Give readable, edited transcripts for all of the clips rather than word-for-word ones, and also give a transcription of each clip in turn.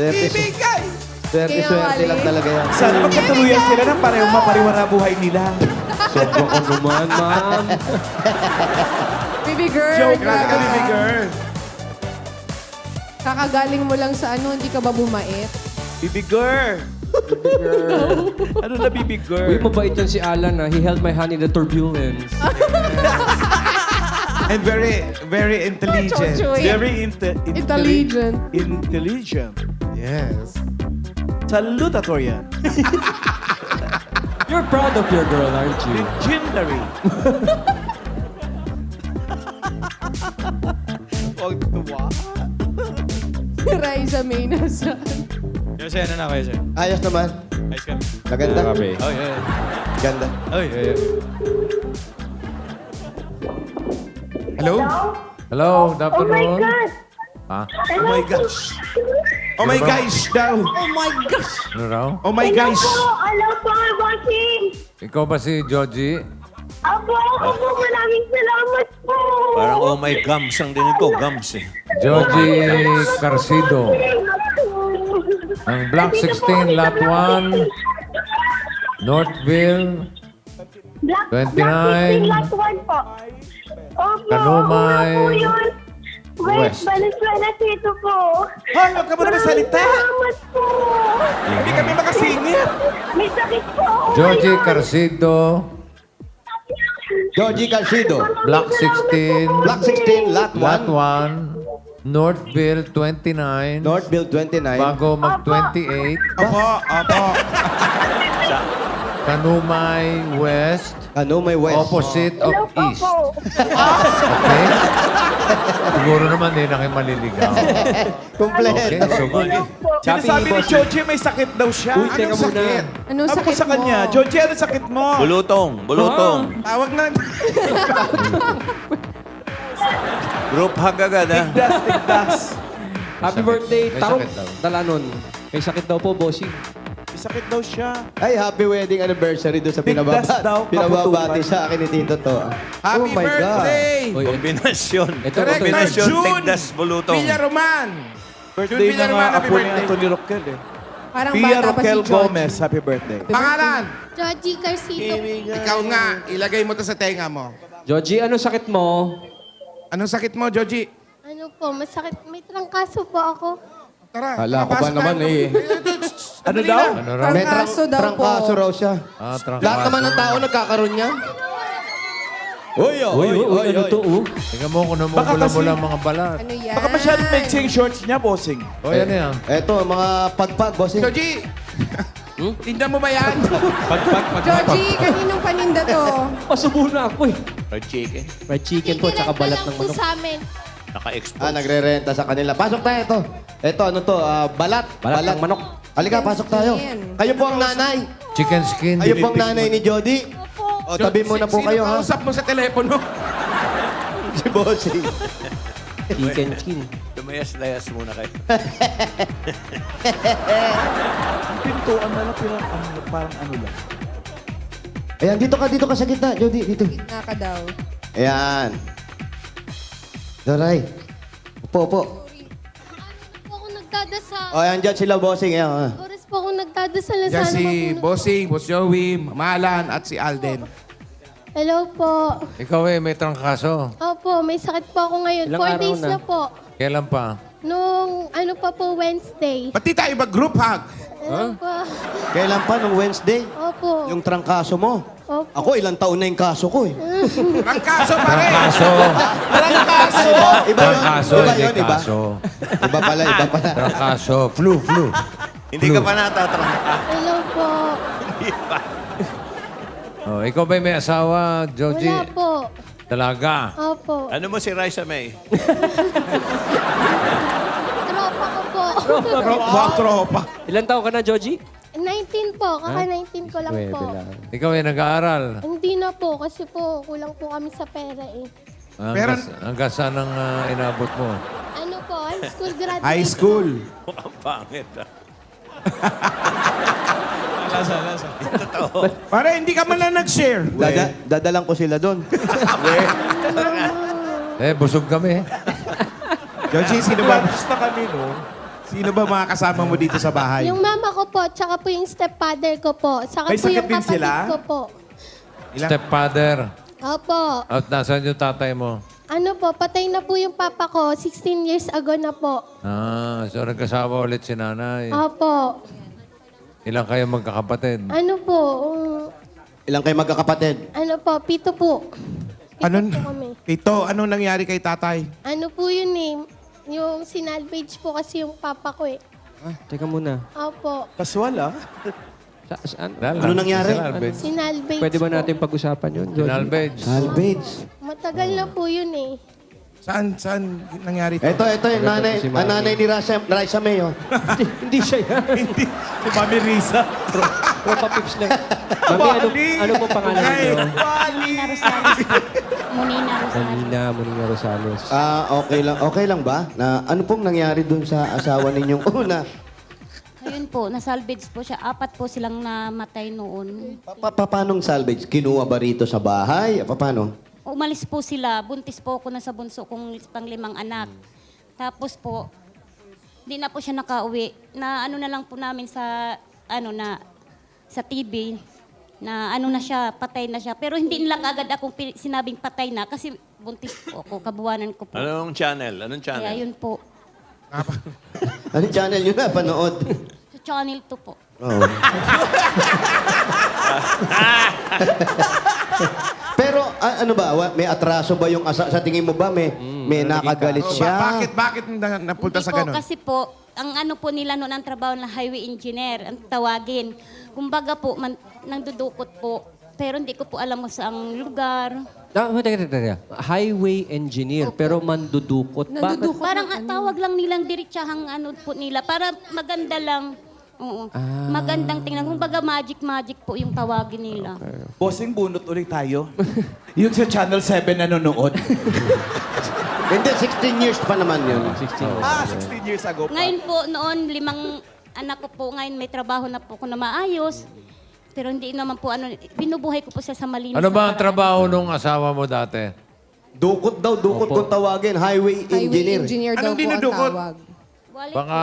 Ibigay! Swerte lang talaga yan. Sana magkatuluyan sila ng parehong mapariwara buhay nila. Sobra ko naman, ma'am. Baby girl, Joke lang ka, grabe baby ka. girl. Kakagaling mo lang sa ano, hindi ka ba bumait? Baby girl. Ano na, baby Uy, girl? mabait yan si Alan ha. He held my hand in the turbulence. And very intelligent. Chochoy. Very Intelligent. Intelligent. Yes. Salutatory yan. You're proud of your girl, aren't you? Legendary. Huwag tuwa. Si Raisa May nasa. Kasi ano na kayo, sir? Ayos naman. Ayos kami. Maganda. Oh, yeah. Ganda. Oh, yeah. Hello? Hello, good Oh my afternoon. God! Ha? Oh my gosh. Oh my gosh daw. Ano raw? Oh my gosh. Hello po, bossing! Ikaw ba si Joji? Apo, maraming salamat po! Parang oh my gums ang dinig ko. Gums eh. Joji Carcido. Ang Block 16, Lot 1, Northville, Black 29. Black 1 po. Opo, Kanumay, una po yun. West. Valenzuela Cito po. Hoy, huwag ka mo na salita. Salamat po! Hindi kami makasingit. May sakit po ako Joji ngayon. Carcido, Joji Calcido. Block 16, Block 16, Lot 1. Lot 1, Northville 29, Northville 29. bago mag-28, Opo, opo. Kanumay West, Ano may West? opposite of Hello po East. po. Okay? Siguro naman din na kayo maliligaw. Kompleto. Okay, so good. Sinasabi ni Joji may sakit daw siya. Uy, teka Anong muna. sakit? Anong Sabi ko sakit sa kanya, mo? Joji, ano sakit mo? Bulutong. Bulutong. Tawag na. Group hug agad ha. Tigdas. Happy birthday, May Tao. sakit daw. Dalanon. May sakit daw po, bossing. May sakit daw siya. Ay, happy wedding anniversary doon sa Tigdas daw, pinababati kaputukan. sa akin ni Tito to. Happy Oh my God. birthday! Uy, Kombinasyon. Ito, Correct, Kombinasyon, June. tigdas, bulutong. Villa Roman. Birthday June Villaroman, ng happy apo ni birthday. Anthony Roquel eh. Parang Pia bata pa si Roquel George. Gomez, happy birthday. Pangalan? Joji Carcito. Ikaw nga, ilagay mo to sa tenga mo. Joji, ano sakit mo? Anong sakit mo, Joji? Ano po, masakit. May trangkaso po ako. Tara. Hala ko ba pasok naman tayo. eh. Ano daw? Ano raw? May Trangkaso daw po. trangkaso raw siya. Ah, Lahat naman ng tao nagkakaroon niya. Uy, Ano to, oh? Tingnan mo kung Baka namumula kasi- mula ang mga balat. Ano yan? Baka masyadong mixing shorts niya, bossing. O, yan yan. Eto, mga pagpag, bossing. Joji! Tinda mo ba yan? Georgie, kaninong paninda to? Pasubo na ako eh. Fried chicken. Fried chicken po, tsaka balat ng manok. sa amin. Naka-expose. Nagre-renta sa kanila. Pasok tayo ito. Ito, ano to? Balat. Balat ng manok. Halika, pasok tayo. skin. Kayo po ang nanay. Chicken skin. Kayo po ang nanay ni Jody. Opo. O, tabi muna po kayo, ha? Sino kausap mo sa telepono? Si bossing. Chicken skin. Lumayas-layas muna kayo. Ang pintuan na lang, parang ano lang. Ayan, dito ka sa gitna, Jody. Dito. Gitna ka daw. Ayan. Doray. Upo. Po ako nagdadasal. O, ayan dyan sila, bossing. Ayan, ha? Oras po ako nagdadasal na Yan sana si mabunot. Bossing, Boss Joey, Malan, at si Alden. Hello po. Ikaw may trangkaso. Opo, may sakit po ako ngayon. Ilang 4 araw days na? na po. Kailan pa? Nung ano pa po, Wednesday. Pati tayo ba group hug? Ano po? Kailan pa? Nung Wednesday? Opo. Yung trangkaso mo. Opo. Ako, ilang taon na yung kaso ko, eh. Ang kaso pa rin! Trangkaso. Iba yun. Trangkaso, Iba hindi yun, iba. kaso. Iba pala. Trangkaso. Flu. Hindi ka pa natatrangka. Hello po. Oh, ikaw ba may asawa, Joji? Wala po. Dalaga. Opo. Ano mo si Raisa May? Tropa ko po. Tropa. Ilan taon ka na, Joji? 19 po. Kaka-19 ko lang po. Ikaw ay nag-aaral. Hindi na po kasi po kulang po kami sa pera eh. Hanggang saan ang inabot mo? Ano po, high school graduate. High school. Mukhang pangit ah. Para hindi ka man lang nag-share. Dadalang ko sila doon. Busog kami. Joji, sino ba? Labas na kami, no? Sino ba mga kasama mo dito sa bahay? Yung mama ko po, tsaka po yung stepfather ko po. Saka May po sakit yung din kapatid sila? ko po. Stepfather. Opo. At nasaan yung tatay mo? Ano po, patay na po yung papa ko. 16 years ago na po. So nagkasama ulit si nanay. Opo. Ilang kayo magkakapatid? Ano po, Ilang kayo magkakapatid? ano po, pito po. Pito Ano? po kami. Ito, ano nangyari kay tatay? Ano po yun eh, yung sinalvage po kasi yung papa ko eh. Teka muna. Opo, Casual, ah. Saan? Ano nangyari? sinalvage Pwede ba po. natin pag-usapan yun, Joji? Salvage. Salvage. Matagal na po yun eh. Saan nangyari ito? Ito, yung nanay, Si Mami. nanay ni Raisa May, oh. Hindi siya yan. Si Mami Risa. Tropa pips lang. Mami, ano po pangalan niyo? Monina Rosales po. Monina Rosales. Monina Rosales. Okay lang ba? Na ano pong nangyari dun sa asawa ninyong una? Ayun po, nasalvage po siya. 4 po silang namatay noon. Paanong salvage? Kinuha ba rito sa bahay? Paano? Umalis po sila. Buntis po ako na sa bunso kong pang-5 anak. Tapos po, di na po siya nakauwi. Na ano na lang po namin sa, sa TV, na ano na siya, patay na siya. Pero hindi nila agad akong sinabing patay na kasi buntis po ako, kabuwanan ko po. Anong channel? Anong channel? Kaya yun po. Anong channel yun na? Panood? Sa Channel 2 po. Oo. Pero ano ba? May atraso ba yung sa tingin mo ba? May nakagalit Oh, siya? bakit napunta Hindi sa po, ganun? kasi po, ang ano po nila noon ang trabaho na highway engineer, ang tawagin. Kumbaga po, nandudukot po. Pero hindi ko po alam kung saang lugar. Teka. Highway engineer, pero mandudukot. Bakit? Nandudukot Parang ng ano. tawag lang nilang diretsahang ano po nila. Para maganda lang. Oo. Magandang tingnan. Kumbaga magic po yung tawagin nila. Bossing, bunot ulit tayo. Yung sa Channel 7 nanonood. Hindi, 16 years pa naman yun. 16 years ago pa. Ngayon po, noon, 5 anak ko po. Ngayon may trabaho na po ko na maayos. Pero hindi naman po, binubuhay ko po siya sa malinis. Ano na ba ang paraan. trabaho nung asawa mo dati? Dukot kung tawagin. Highway Highway engineer. engineer daw Anong po ang dinudukot? tawag. Wallet Baka,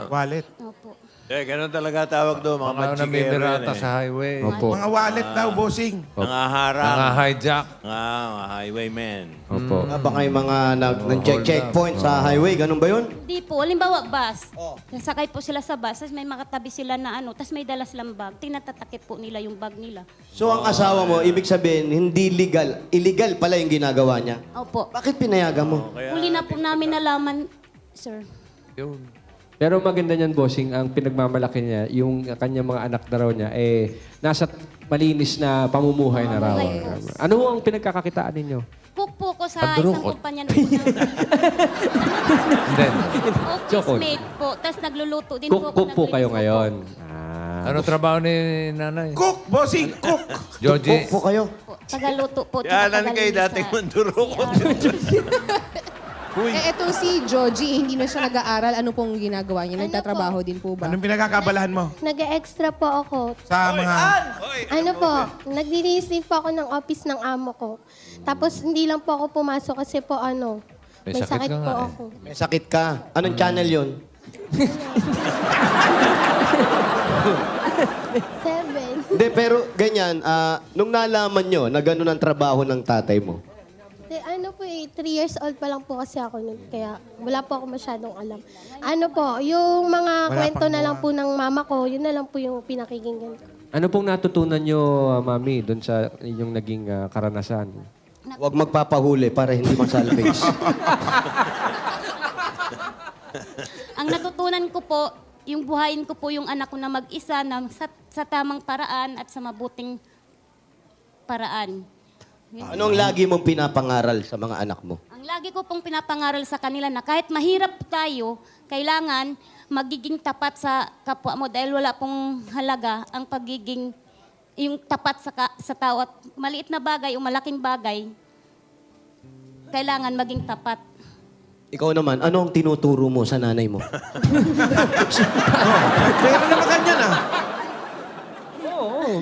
Wallet. po. Opo. Ganun talaga tawag doon. Mga baka magchikero namimirata yan eh. sa highway. Opo. Mga wallet daw, bossing. Nangaharang. Mga hijack. Mga highwaymen. Opo. Baka yung mga nag-checkpoint sa highway. Ganun ba yun? Hindi po. Halimbawa, bus. Sasakay po sila sa bus, tapos may makatabi sila na tapos may dala silang bag. Tinatatakip po nila yung bag nila. So ang asawa mo, ibig sabihin, hindi legal. Illegal pala yung ginagawa niya. Opo. Bakit pinayagan mo? Huli na po namin nalaman, sir. Yun. Pero maganda niyan, bossing, ang pinagmamalaki niya, yung kanyang mga anak na raw niya, nasa malinis na pamumuhay na raw. Pamumuhay. Ano ang pinagkakakitaan ninyo? Cook po ko sa Pagdurukot. isang kumpanya na po ng Hindi. office mate po. Tapos nagluluto din po ako. Cook po kayo naglilinis ngayon. Ano trabaho ni nanay? Cook, bossing, cook. Joji. Po kayo. po. Tagaluto po. Yanan tsaka kayo tagalinis dating sa mandurukot. Etong si Joji, hindi na siya nag-aaral. Ano pong ginagawa niya? Nagtatrabaho din po ba? Anong pinagkakabalahan mo? Nag-extra po ako. Sa mga... Ano po, naglilinis din po ako ng office ng amo ko. Tapos hindi lang po ako pumasok kasi po May may sakit sakit ka po nga eh. ako. May sakit ka. Anong channel yun? 7. Hindi, pero ganyan, nung nalaman nyo na gano'n ang trabaho ng tatay mo, Ano po 3 years old pa lang po kasi ako nun. Kaya wala po ako masyadong alam. Ano po, yung mga kwento na lang po ng mama ko, yun na lang po yung pinakikinggan ko. Ano pong natutunan niyo, Mami, doon sa inyong naging karanasan? huwag magpapahuli para hindi masalvage. Ang natutunan ko po, yung buhayin ko po yung anak ko na mag-isa na sa tamang paraan at sa mabuting paraan. Anong lagi mong pinapangaral sa mga anak mo? Ang lagi ko pong pinapangaral sa kanila na kahit mahirap tayo, kailangan magiging tapat sa kapwa mo dahil wala pong halaga ang pagiging yung tapat sa tao at maliit na bagay o malaking bagay, kailangan maging tapat. Ikaw naman, ano ang tinuturo mo sa nanay mo? Pero naman ganyan ah.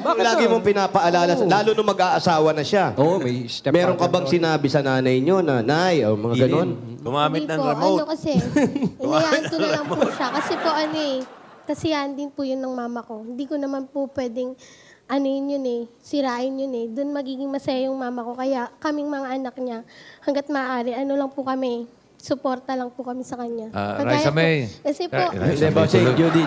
bakit Lagi na? mong pinapaalala, lalo nung mag-aasawa na siya. Oo, may step. Meron ka bang sinabi sa nanay nyo na, Nay, o mga ganon? Gumamit Hindi ng po, remote. ano kasi, inayaan ko na lang po siya. Kasi po ano eh, kasiyahan din po yun ng mama ko. Hindi ko naman po pwedeng, ano yun sirain yun eh. Doon magiging masaya yung mama ko. Kaya kaming mga anak niya, hanggat maaari, ano lang po kami, suporta lang po kami sa kanya. Raisa May. Kasi po, Hindi ba, si Jody.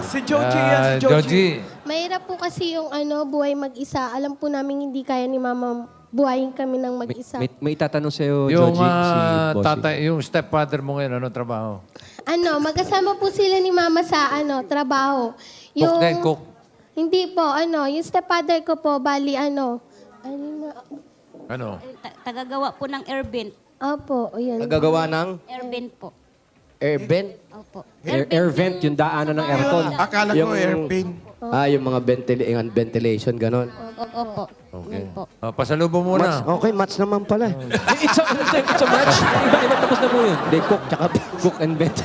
Si Joji yan, si Joji. Joji. mahirap po kasi yung buhay mag-isa. Alam po namin hindi kaya ni mama buhayin kami ng mag-isa. May tatanong sa'yo, Yung Joji, si Bossing. tatay, yung stepfather mo ngayon, anong trabaho? Magkasama po sila ni mama sa trabaho. Cook din, cook. Hindi po, yung stepfather ko po, bali Ano? Tagagawa po ng airbent. Opo, yun. Nagagawa ng Airbent po. airbent? Opo. Air vent, yung daanan ng aircon. Akala ko airplane. Yung mga ventilation, ganon. Opo. Okay. Yun po. Pasalubong muna. Okay, match naman pala. It's a match. Iba tapos na po yun. Hindi, Cook and vent.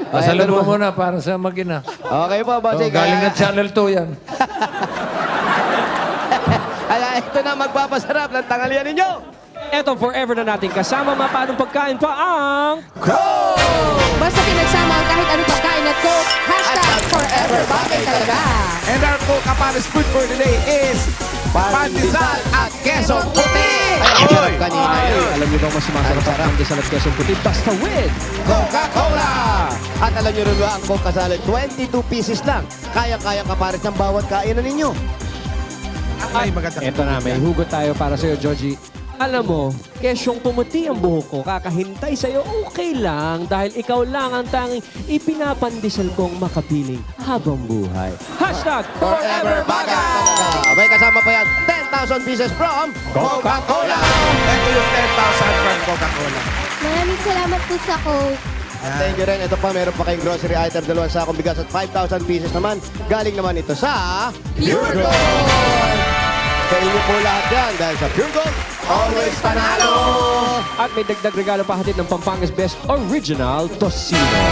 Pasalubong muna para sa mag-ina. Okay po, bossing. Galing na Channel 2 yan. Ito na magpapasarap ng tanghalian ninyo. Eto, forever na natin kasama mapanong pagkain pa ang... Basta pinagsama ang kahit anong pagkain at Coke, hashtag forever bagay talaga. And our Coca-Pares food for today is pandesal at queso puti. Ang sarap kanina yun. Alam niyo ba mas sumasarap sa pandesal at queso puti? Basta with Coca-Cola! At alam niyo rin ba ang Coke Salad, 22 pieces lang. Kaya-kaya kapares ng bawat kainan ninyo. Ay, maganda. Eto na, may hugot tayo para sa'yo, Joji. Alam mo, kesyong pumuti ang buhok ko, kakahintay sa'yo, okay lang dahil ikaw lang ang tanging ipinapandesal kong makapiling habang buhay. Hashtag Forever bagay! May kasama pa yan, 10,000 pieces from Coca-Cola! Ito yung 10,000 from Coca-Cola. Maraming salamat po sa Coke. At thank you rin. Ito pa, meron pa kayong grocery item, 2 sakong bigas at 5,000 pieces naman. Galing naman ito sa Pure Gold! Sa inyo po lahat yan dahil sa Pure Gold, always panalo! At may dagdag regalo pa hatid ng Pampanga's Best Original Tocino.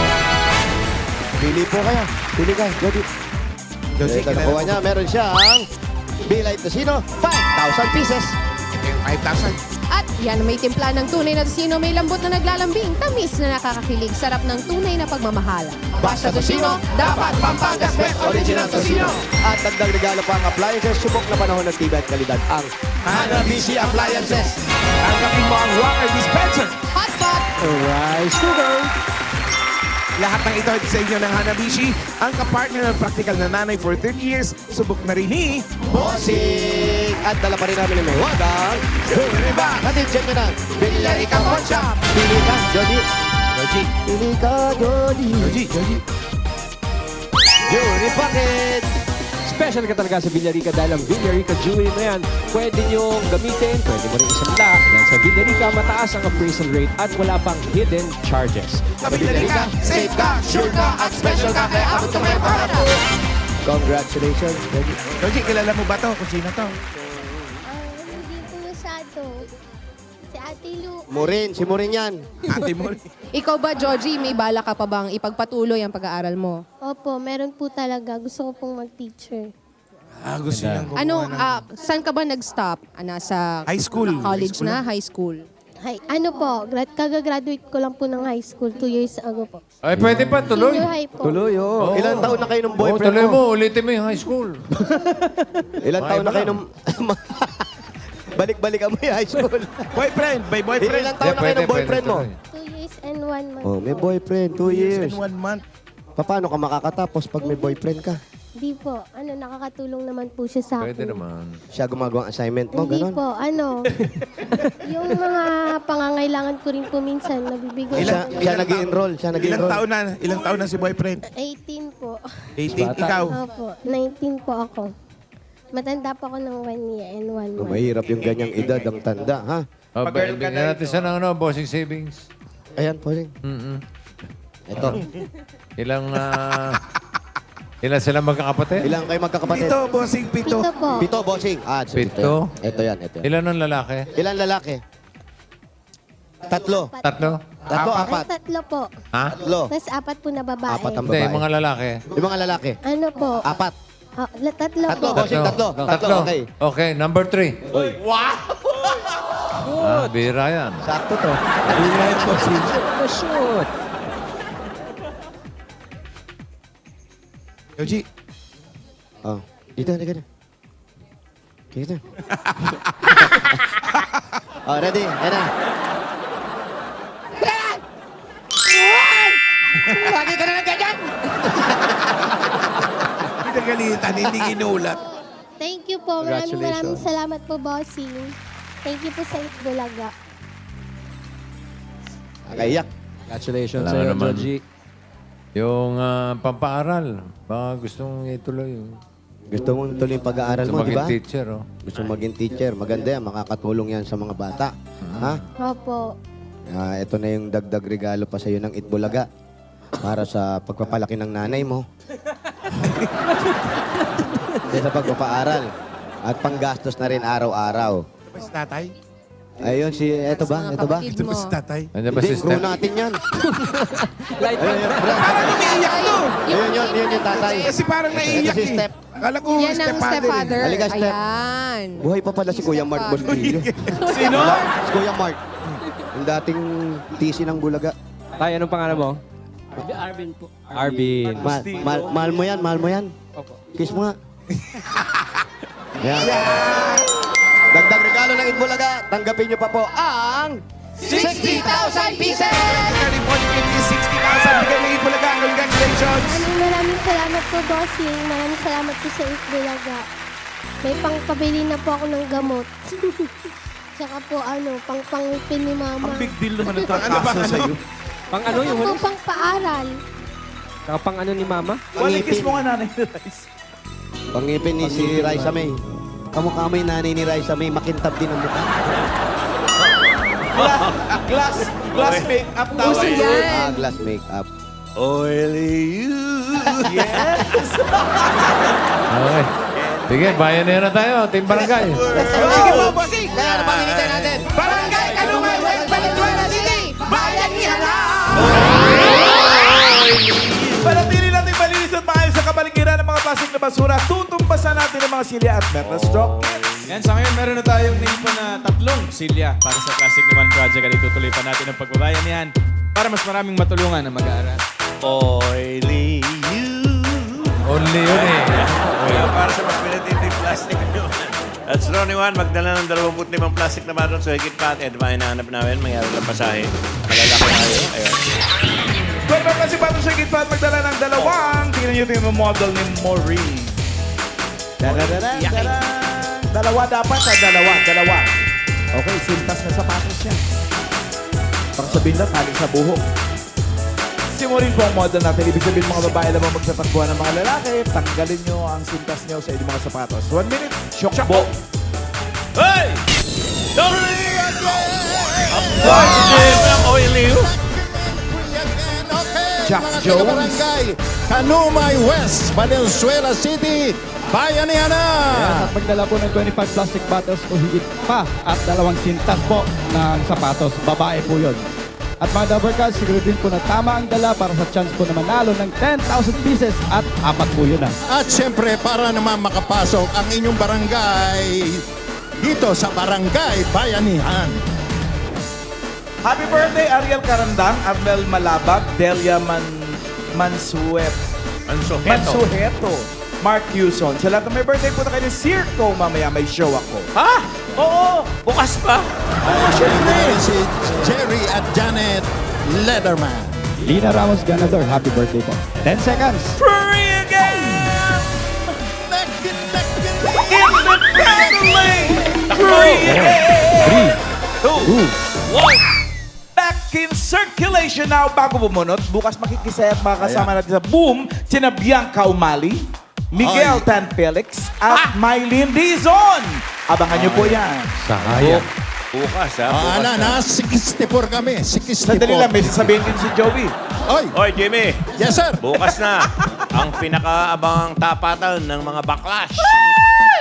Pili po kayo. Pili ka, Jody. Joji, Ito nakuha niya. Meron siyang Bilay Tocino, 5,000 pieces. Ito yung 5,000. At yan, may timpla ng tunay na Tocino, may lambot na naglalambing, tamis na nakakakilig, sarap ng tunay na pagmamahal. Basta Tocino, dapat Pampanga's Best Original Tocino. At dagdag regalo pa ang appliances, subok na panahon ng tibay at kalidad ang Hanabishi Appliances. Tanggapin mo ang water dispenser. Hot pot! Rice Cooker! Lahat ng ito ay sa inyo ng Hanabishi, ang kapartner ng practical na nanay for 30 years. Subok na rin ni Bossing! At dala pa rin namin ng mawagang Juriba! Hatid check nyo na Villarica Pawn Shop! Pili ka, Jody! Joji. Pili ka, Jody! Joji. Juri Packet! Special ka talaga sa Villarica dahil ang Villarica Jewelry na yan, pwede niyong gamitin, pwede mo rin isanla. Dahil sa Villarica, mataas ang appraisal rate at wala pang hidden charges. Sa Villarica, safe ka, sure ka, at special ka, kaya abot ka may para. Congratulations, Jody! Joji, kilala mo ba to? Kung sino to? Hindi po masyado. Si Ate Lu. Murin, si Murin yan. Ate mo. Ikaw ba, Joji, may bala ka pa bang ipagpatuloy ang pag-aaral mo? Opo, meron po talaga. Gusto ko pong mag-teacher. Gusto niyang gumawa Ano, ng saan ka ba nag-stop? Nasa high school. college na? High school? Kagagraduate ko lang po ng high school 2 years ago po. Ay, pwede pa, tuloy. Senior high po. Tuloy, oh. Ilang taon na kayo ng boyfriend tuloy mo? mo, ulitin mo yung high school. Ilang taon na Iba kayo ng... Balik-balikan mo yung high school. Boyfriend, may boyfriend. Ilang taon na kayo ng boyfriend mo? 2 years and 1 month. Oh, may boyfriend, 2 years. In 1 month. Paano ka makakatapos pag may boyfriend ka? Hindi po. Nakakatulong naman po siya sa akin. Pwede naman. Siya gumagawa ang assignment mo, Hindi gano'n? po, yung mga pangangailangan ko rin po minsan, nabibigay Siya, ko. siya nag-i-enroll, siya Ilang nag-i-enroll. taon na si boyfriend? 18 po. 18, ikaw. Opo, 19 po ako. Matanda po ako ng 1 year and 1 month. Mahirap yung ganyang edad, ang tanda, ha? Pag-girl ka Bigyan na natin siya ng bossing savings. Ayan, Pauling. Ito. Ilan sila magkakapatid? Ilang kayo magkakapatid? Pito, bossing, pito. Pito po. Pito, bossing. Pito? Ito yan, ito yan. Ilan ang lalaki? Ilan lalaki? Tatlo. Tatlo? Tatlo, Ay, apat. 3 po. Ha? Tatlo. Tapos 4 po na babae. Apat ang Hindi, babae. yung mga lalaki. Yung mga lalaki? Ano po? 4. Tatlo Tatlo, po. bossing, tatlo. Tatlo, okay. Okay, number 3. Ah, bira yan. Sakto to. The shoot. Yoji, Oh, dito. Dito. Oh, ready? Ayan na. Lagi ka na lang ganyan! pinagalitan, hindi ginulat. Thank you po. Maraming salamat po, bossing. Thank you po sa Itbulaga. Nakaiyak. Congratulations Wala sa'yo, naman. Joji. Yung pampaaral, baka gustong ituloy. Gusto mong tuloy yung pag-aaral Gusto mo, di maging ba? teacher, oh. Gusto mong maging teacher. Maganda yan. Makakatulong yan sa mga bata. Ha? Opo. Ito na yung dagdag regalo pa sa iyo ng Itbulaga. Para sa pagpapalaki ng nanay mo. Kasi sa pagpapaaral. At panggastos na rin araw-araw. Ba si tatay? Ayun, ito ba? Ito ba? Ito ba si tatay? Ano ba Hindi, si crew Steph? natin yan. Light Ayun, yun, bro. Parang umiiyak to. Ayun, yun yung tatay. Kasi parang naiiyak Ito si eh. Steph. Akala ko Yan ang stepfather. stepfather. Halika, Steph. Ayan. Buhay pa pala si Kuya Mark Bosquillo. Sino? Si Kuya Mark. Yung dating TC ng Bulaga. Tay, anong pangalan mo? Arvin po. Arvin. Mahal mo yan, mahal mo yan. Kiss mo nga. Yan. Dagdag regalo ng Itbulaga. Tanggapin niyo pa po ang 60,000 pieces! Turning point is 60,000. Bigay ng Itbulaga. Congratulations. Maraming salamat po, bossing. Maraming salamat po sa Itbulaga. May pangpabili na po ako ng gamot. Tsaka po pangpangipin ni mama. Ang big deal naman ito. Ano ba? Sa'yo. Pang ano yung Tsaka po huli? pangpaaral. Saka pang ano ni Mama? Walikis mo nga nanay ni Rice. Pangipin ni si Raisa May. Kamukha mo yung nanay ni Raisa May. Makintab din ang mukha. Glass make-up tawag. Uso yan. Glass makeup. Oily you. Okay. Sige, bayan na tayo. Team Barangay. Sige po, bossing. Kaya ano pang hinintay natin? Barangay Kaluman West Valenzuela City. Bayan niya na. Panatili natin malinis at maayos sa kabaligiran ng mga plastic na basura. Tutumbasan natin ang mga silya at metal straw kits. Yan, sa ngayon meron na tayong nilpo na 3 silya para sa Plastic Naman Project at itutuloy pa natin ang pagbabayan niyan para mas maraming matulungan na mag-aaral. Oily you. Only yun eh. Kaya para sa mas pinatinding plastic naman. At Ronnie Juan, magdala ng 25 plastic na baron sa higit pa at edma hinahanap namin. Mangyari lang pasahe. Malalaki tayo. Ayun. Kung naman kasi pato sa higit pa at magdala ng 2, tingnan nyo ito yung model ni Maureen. Dalawa dapat ha? Dalawa. Okay, sintas na sapatos yan. Pang sabihin lang, tali sa buhok. Si Maureen po ang model natin. Ibig sabihin mga babae lamang magsatakbuhan ng mga lalaki. Tanggalin nyo ang sintas nyo sa inyong mga sapatos. 1 minute, shockbo. Hey! Ang oily you. Jack Jones. Barangay, Kanumay West, Valenzuela City, Bayanihan na! At magdala po ng 25 plastic bottles o higit pa at 2 sintas po ng sapatos. Babae po yun. At mga Dabarkas, siguro din po na tama ang dala para sa chance po na manalo ng 10,000 pieces at 4 po yun At syempre, para naman makapasok ang inyong barangay dito sa Barangay Bayanihan. Happy birthday, Ariel Carandang, Armel Malabag, Delia Mansuheto, Mark Yuson. Sa lahat ng may birthday, punta kayo ng Circo. Mamaya may show ako. Ha? Oo. Bukas pa. Syempre, si Jerry at Janet Lederman. Lina Ramos Ganador, happy birthday po. 10 seconds. Free again! Independently! Free again! 2, 1. Back in circulation now. Bago bumunot, bukas makikisaya at makakasama natin sa Boom, sina Bianca Umali, Miguel Tan Felix, at Mylene Dizon. Abangan nyo po yan. Sayang. Bukas ha. Bukas Na 64 kami. 64. Sandali lang, may sasabihin din si Joey. Oy, Hoy, Jimmy. yes sir. Bukas na ang pinakaabangang tapatan ng mga backlash.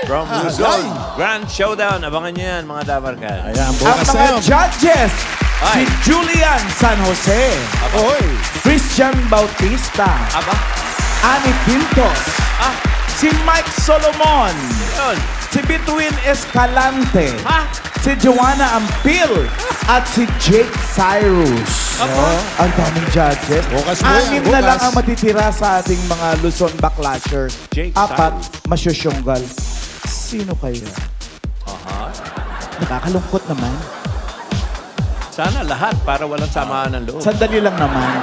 From Luzon. Grand Showdown. Abangan nyo yan, mga Dabarkas. Ayan, Ang bukas na mga yun. judges, si Ay. Julian San Jose, Oy, Christian Bautista, Aba. Ani Pintos, Si Mike Solomon. Yun. Si Between Escalante. Ha? Si Joanna Ampil. At si Jake Cyrus. Ang daming judges. Bukas mo yan, 6 na lang bukas. ang matitira sa ating mga Luzon Backlashers. Jake 4 masyosyonggal. Sino kaya? Nakakalungkot naman. Sana lahat para walang samaan ng loob. Sandali lang naman.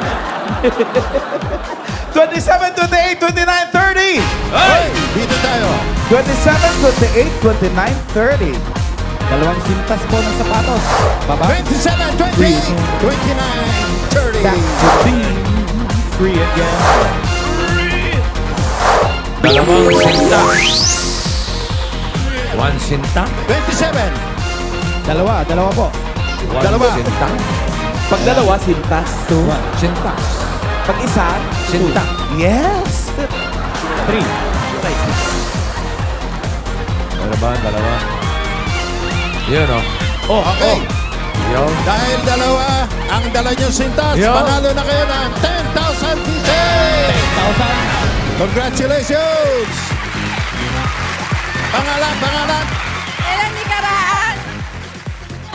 27, 28, 29, 30. Hey! Dito tayo. 27, 28, 29, 30. Dalawang sintas po ng sapatos. Babae. 27, 28, 29, 30. Back to being free again. Dalawang sinta. One sinta. 27. Dalawa po. One Dalawa. sinta. Pag dalawa, sintas. One sinta. Pag isa, Sinta. yes. 3. Dalawa. Yun o. Okay. Yun. Dahil dalawa ang dala nyo sintas, Yo. panalo na kayo ng 10,000 pieces! 1,000. Congratulations! Pangalan! Elan Nicaraan!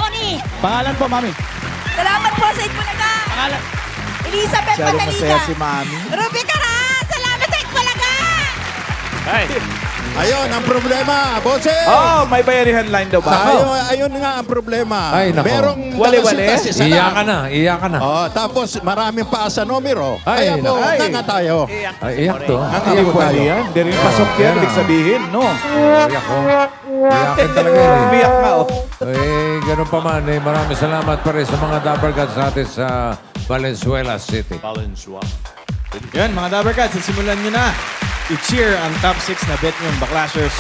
Oni! Pangalan po, mami. Salamat po sa Itbulaga! Pangalan. Elizabeth Masyadong masaya Patalina! si Mami. Ruby Caraan! Salamat sa Itbulaga! Ay, Ayun, ang problema, bose! Oh, may bayanihan line daw ba? Ayun nga ang problema. Ay, nako. Merong Wali-wali? dala sintas, isa lang. Iyak ka na. Oh, tapos maraming pa sa numero. Ay, Kaya po, nako. nga tayo. Ay, iyak to. Nga Ay, po pwede tayo. yan. Hindi rin pasok yan, ibig sabihin, no? Iyak ko. Iyakin talaga yun eh. Umiyak ka, oh. Ganun pa man eh. Maraming salamat pa rin sa mga Dabber Gods natin sa Valenzuela City. Valenzuela. Yan, mga Dabber Cats, simulan nyo na i-cheer ang top 6 na bet nyo Backlashers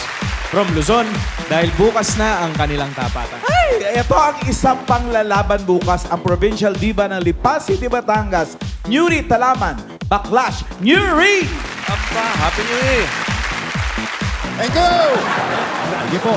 from Luzon dahil bukas na ang kanilang tapatan. Ay, ito ang isang panglalaban bukas, ang Provincial Diva ng Lipa City, Batangas, Nuri Talaman, Backlash, Nuri! Happy New Year! Thank you! Sige po.